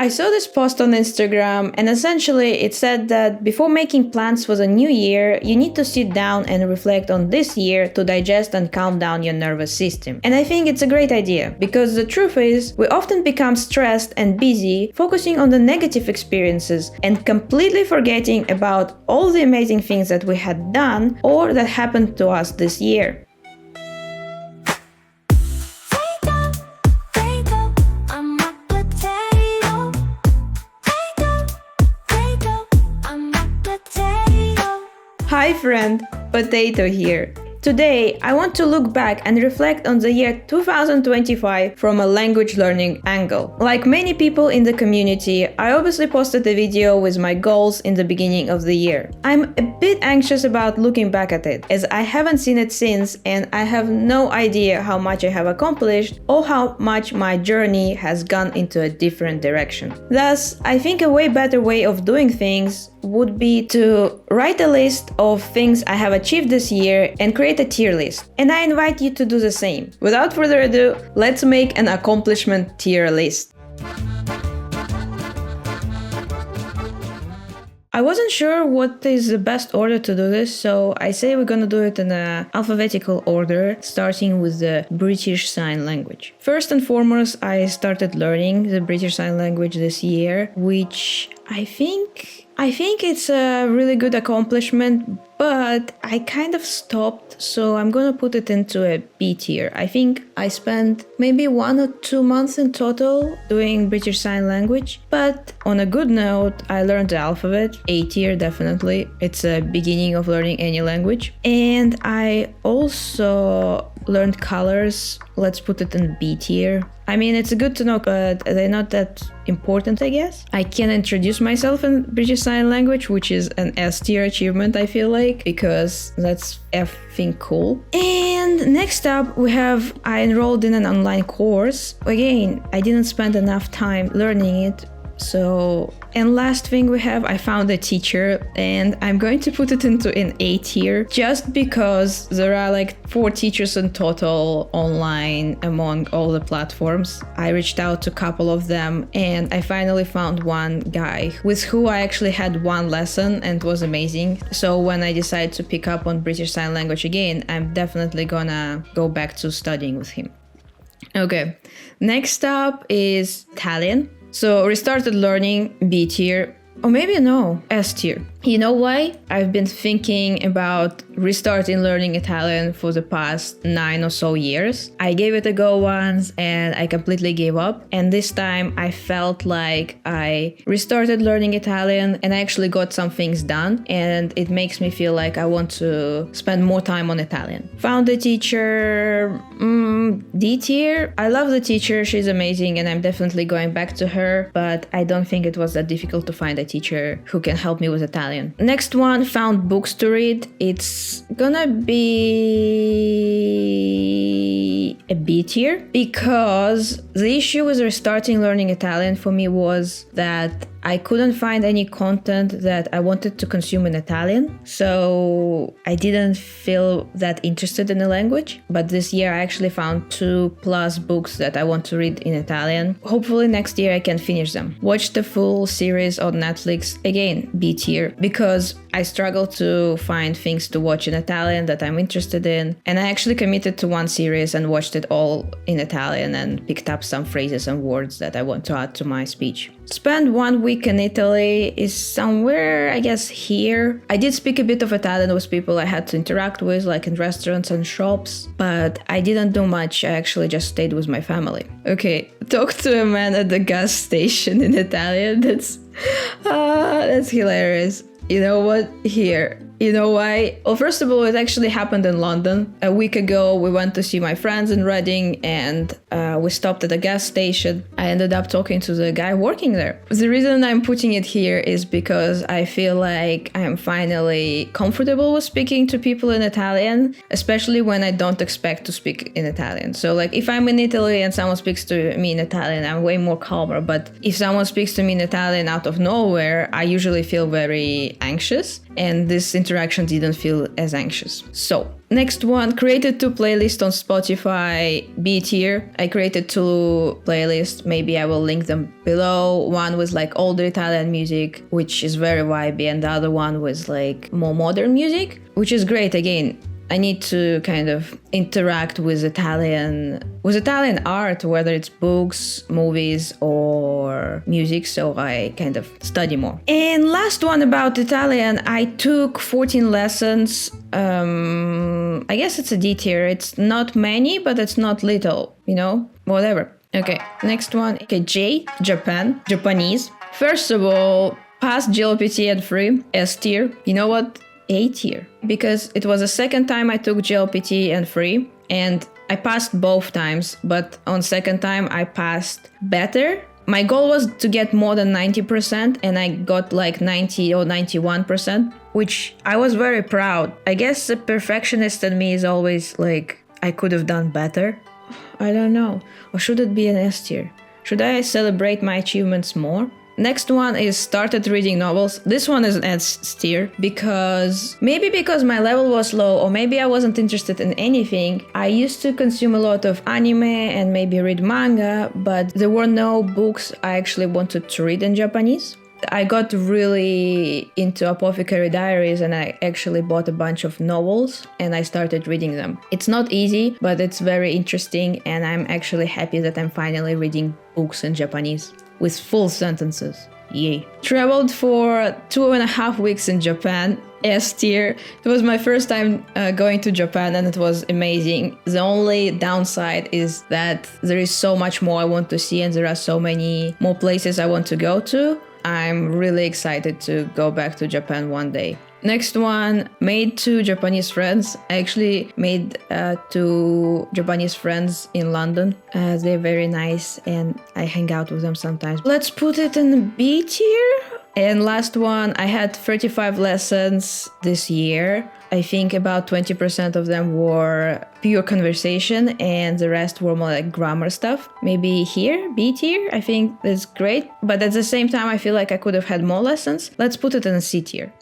I saw this post on Instagram, and essentially it said that before making plans for the new year, you need to sit down and reflect on this year to digest and calm down your nervous system. And I think it's a great idea, because the truth is, we often become stressed and busy, focusing on the negative experiences and completely forgetting about all the amazing things that we had done or that happened to us this year. Hi friend, Potato here. Today, I want to look back and reflect on the year 2025 from a language learning angle. Like many people in the community, I obviously posted a video with my goals in the beginning of the year. I'm a bit anxious about looking back at it, as I haven't seen it since and I have no idea how much I have accomplished or how much my journey has gone into a different direction. Thus, I think a way better way of doing things would be to write a list of things I have achieved this year and create a tier list. And I invite you to do the same. Without further ado, let's make an accomplishment tier list. I wasn't sure what is the best order to do this, so I say we're gonna do it in an alphabetical order, starting with the British Sign Language. First and foremost, I started learning the British Sign Language this year, which I think it's a really good accomplishment, but I kind of stopped, so I'm gonna put it into a B tier. I think I spent maybe 1 or 2 months in total doing British Sign Language, but on a good note, I learned the alphabet, A tier definitely. It's a beginning of learning any language. And I also learned colors. Let's put it in B tier. I mean, it's good to know, but they're not that important, I guess. I can introduce myself in British Sign Language, which is an S tier achievement, I feel like, because that's effing cool. And next up, I enrolled in an online course. Again, I didn't spend enough time learning it. And last thing I found a teacher, and I'm going to put it into an A tier just because there are like 4 teachers in total online among all the platforms. I reached out to a couple of them and I finally found one guy with who I actually had one lesson and it was amazing. So when I decide to pick up on British Sign Language again, I'm definitely gonna go back to studying with him. Okay, next up is Italian. So restarted learning, B tier, or maybe no, S tier. You know why? I've been thinking about restarting learning Italian for the past 9 or so years. I gave it a go once and I completely gave up. And this time I felt like I restarted learning Italian and I actually got some things done. And it makes me feel like I want to spend more time on Italian. Found a teacher, D tier. I love the teacher, she's amazing and I'm definitely going back to her. But I don't think it was that difficult to find a teacher who can help me with Italian. Next one, found books to read. It's gonna be a B tier because the issue with restarting learning Italian for me was that I couldn't find any content that I wanted to consume in Italian, so I didn't feel that interested in the language. But this year I actually found 2+ books that I want to read in Italian. Hopefully next year I can finish them. Watch the full series on Netflix, again B tier, because I struggle to find things to watch in Italian that I'm interested in. And I actually committed to one series and watched it all in Italian and picked up some phrases and words that I want to add to my speech. Spend 1 week in Italy is somewhere, I guess, here. I did speak a bit of Italian with people I had to interact with, like in restaurants and shops, but I didn't do much. I actually just stayed with my family. Okay, talk to a man at the gas station in Italian. That's hilarious. You know what? Here. You know why? Well, first of all, it actually happened in London. A week ago, we went to see my friends in Reading and we stopped at a gas station. I ended up talking to the guy working there. The reason I'm putting it here is because I feel like I'm finally comfortable with speaking to people in Italian, especially when I don't expect to speak in Italian. So like if I'm in Italy and someone speaks to me in Italian, I'm way more calmer. But if someone speaks to me in Italian out of nowhere, I usually feel very anxious. and this interaction didn't feel as anxious. So, next one, created 2 playlists on Spotify B tier. I created 2 playlists, maybe I will link them below. One was like older Italian music, which is very vibey, and the other one was like more modern music, which is great. Again, I need to kind of interact with Italian art, whether it's books, movies, or music, so I kind of study more. And last one about Italian, I took 14 lessons. I guess it's a D tier. It's not many, but it's not little, whatever. Okay, next one. Okay, J, Japanese. First of all, passed GLPT and free, S tier. You know what? A tier, because it was the second time I took GLPT and free, and I passed both times, but on second time I passed better. My goal was to get more than 90%, and I got like 90 or 91%, which I was very proud. I guess the perfectionist in me is always like, I could have done better. I don't know. Or should it be an S tier? Should I celebrate my achievements more? Next one is started reading novels. This one is an S tier because my level was low, or maybe I wasn't interested in anything. I used to consume a lot of anime and maybe read manga, but there were no books I actually wanted to read in Japanese. I got really into Apothecary Diaries, and I actually bought a bunch of novels and I started reading them. It's not easy, but it's very interesting, and I'm actually happy that I'm finally reading books in Japanese with full sentences. Yay. Traveled for 2.5 weeks in Japan. S tier. It was my first time going to Japan, and it was amazing. The only downside is that there is so much more I want to see, and there are so many more places I want to go to. I'm really excited to go back to Japan one day. Next one, made 2 Japanese friends. I actually made 2 Japanese friends in London. They're very nice, and I hang out with them sometimes. Let's put it in the B tier. And last one, I had 35 lessons this year. I think about 20% of them were pure conversation, and the rest were more like grammar stuff. Maybe here, B tier, I think that's great. But at the same time, I feel like I could have had more lessons. Let's put it in a C tier.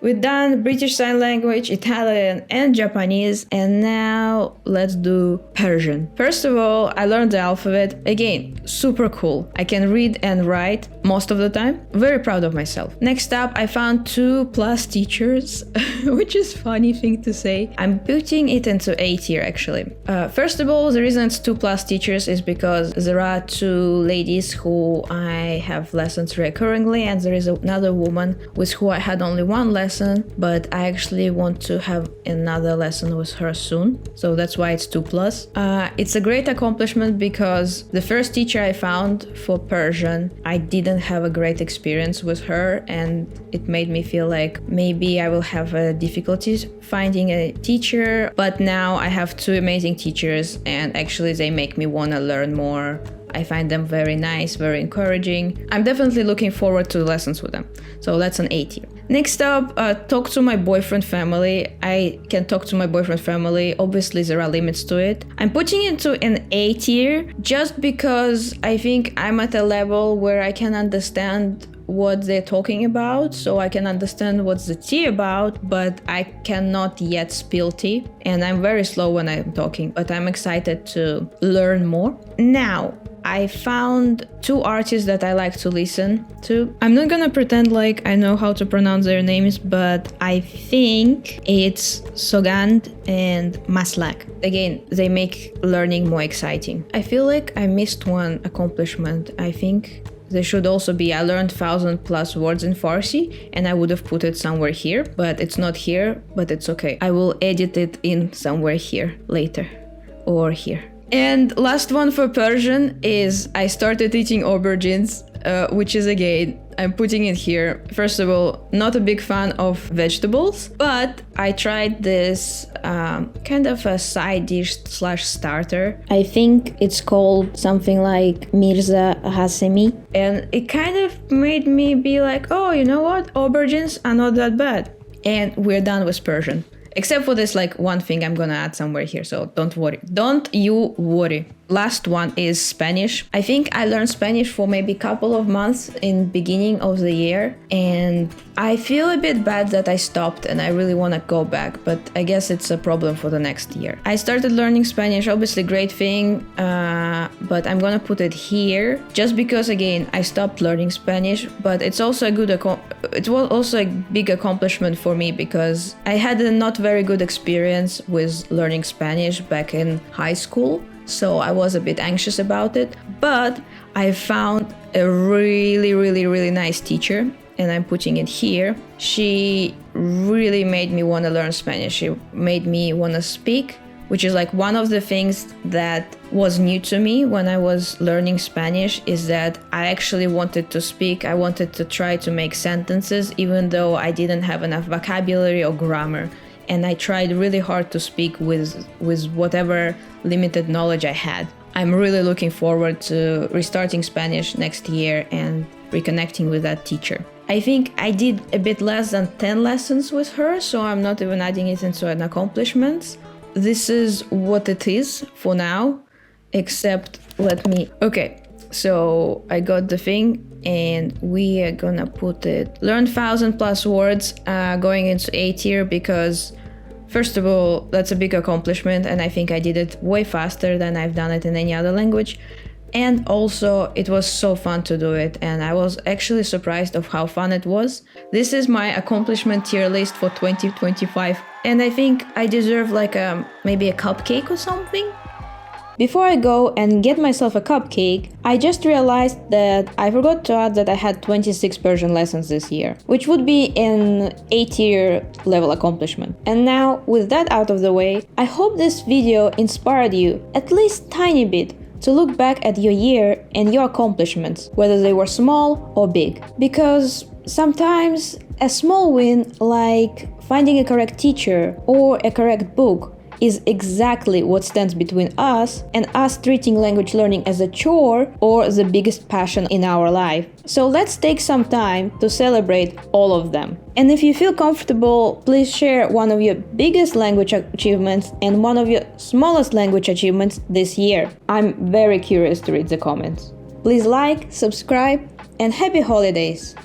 We've done British Sign Language, Italian, and Japanese, and now let's do Persian. First of all, I learned the alphabet. Again, super cool. I can read and write most of the time. Very proud of myself. Next up, I found 2+ teachers, which is funny thing to say. I'm putting it into A tier actually. First of all, the reason it's 2+ teachers is because there are 2 ladies who I have lessons recurringly, and there is another woman with who I had only one lesson, but I actually want to have another lesson with her soon, so that's why it's 2+. It's a great accomplishment because the first teacher I found for Persian, I didn't have a great experience with her, and it made me feel like maybe I will have difficulties finding a teacher, but now I have 2 amazing teachers, and actually they make me want to learn more. I find them very nice, very encouraging. I'm definitely looking forward to lessons with them. So that's an A tier. Next up, talk to my boyfriend family. I can talk to my boyfriend family. Obviously, there are limits to it. I'm putting it to an A tier just because I think I'm at a level where I can understand what they're talking about, so I can understand what's the tea about, but I cannot yet spill tea, and I'm very slow when I'm talking, but I'm excited to learn more. Now, I found 2 artists that I like to listen to. I'm not gonna pretend like I know how to pronounce their names, but I think it's Sogand and Maslak. Again, they make learning more exciting. I feel like I missed one accomplishment. I think there should also be, I learned 1,000+ words in Farsi, and I would have put it somewhere here, but it's not here, but it's okay. I will edit it in somewhere here later, or here. And last one for Persian is I started eating aubergines, which is again, I'm putting it here. First of all, not a big fan of vegetables, but I tried this kind of a side dish / starter. I think it's called something like Mirza Hasemi. And it kind of made me be like, oh, you know what? Aubergines are not that bad. And we're done with Persian. Except for this like one thing I'm gonna add somewhere here, so don't worry. Don't you worry. Last one is Spanish. I think I learned Spanish for maybe a couple of months in beginning of the year, and I feel a bit bad that I stopped and I really want to go back, but I guess it's a problem for the next year. I started learning Spanish, obviously great thing, but I'm gonna put it here just because again I stopped learning Spanish, but it's also a good it was also a big accomplishment for me because I had a not very good experience with learning Spanish back in high school. So I was a bit anxious about it, but I found a really nice teacher, and I'm putting it here. She really made me want to learn Spanish. She made me want to speak, which is like one of the things that was new to me when I was learning Spanish, is that I actually wanted to speak. I wanted to try to make sentences, even though I didn't have enough vocabulary or grammar. And I tried really hard to speak with whatever limited knowledge I had. I'm really looking forward to restarting Spanish next year and reconnecting with that teacher. I think I did a bit less than 10 lessons with her, so I'm not even adding it into an accomplishment. This is what it is for now, except okay, so I got the thing, and we are gonna put it learn 1,000+ words going into A tier, because first of all, that's a big accomplishment, and I think I did it way faster than I've done it in any other language. And also, it was so fun to do it, and I was actually surprised of how fun it was. This is my accomplishment tier list for 2025, and I think I deserve like maybe a cupcake or something. Before I go and get myself a cupcake, I just realized that I forgot to add that I had 26 Persian lessons this year, which would be an A tier level accomplishment. And now, with that out of the way, I hope this video inspired you, at least tiny bit, to look back at your year and your accomplishments, whether they were small or big. Because sometimes a small win, like finding a correct teacher or a correct book, is exactly what stands between us and us treating language learning as a chore or the biggest passion in our life. So let's take some time to celebrate all of them. And if you feel comfortable, please share one of your biggest language achievements and one of your smallest language achievements this year. I'm very curious to read the comments. Please like, subscribe, and happy holidays!